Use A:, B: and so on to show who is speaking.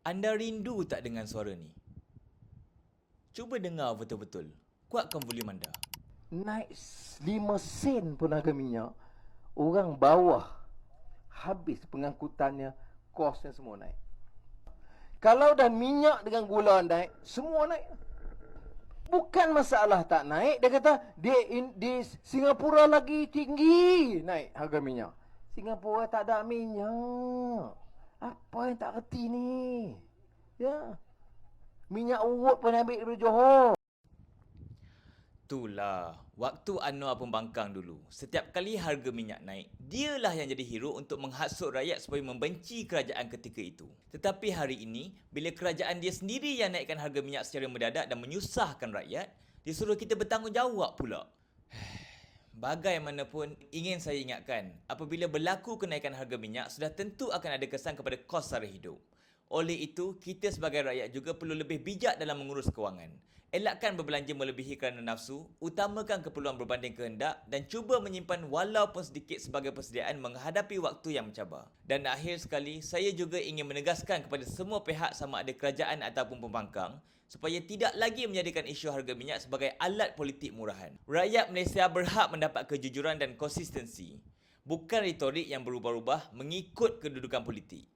A: Anda rindu tak dengan suara ni? Cuba dengar betul-betul. Kuatkan volume anda.
B: Naik 5 sen pun harga minyak, orang bawah habis pengangkutannya, kosnya semua naik. Kalau dah minyak dengan gula naik, semua naik. Bukan masalah tak naik, dia kata di Singapura lagi tinggi naik harga minyak. Singapura tak ada minyak. Apa yang tak reti ni? Ya. Minyak urut pun ambil dari Johor.
A: Itulah, waktu Anwar pembangkang dulu, setiap kali harga minyak naik, dialah yang jadi hero untuk menghasut rakyat supaya membenci kerajaan ketika itu. Tetapi hari ini, bila kerajaan dia sendiri yang naikkan harga minyak secara mendadak dan menyusahkan rakyat, disuruh kita bertanggungjawab pula. Bagaimanapun, ingin saya ingatkan, apabila berlaku kenaikan harga minyak, sudah tentu akan ada kesan kepada kos sara hidup. Oleh itu, kita sebagai rakyat juga perlu lebih bijak dalam mengurus kewangan. Elakkan berbelanja melebihi kerana nafsu, utamakan keperluan berbanding kehendak dan cuba menyimpan walaupun sedikit sebagai persediaan menghadapi waktu yang mencabar. Dan akhir sekali, saya juga ingin menegaskan kepada semua pihak sama ada kerajaan ataupun pembangkang supaya tidak lagi menjadikan isu harga minyak sebagai alat politik murahan. Rakyat Malaysia berhak mendapat kejujuran dan konsistensi, bukan retorik yang berubah-ubah mengikut kedudukan politik.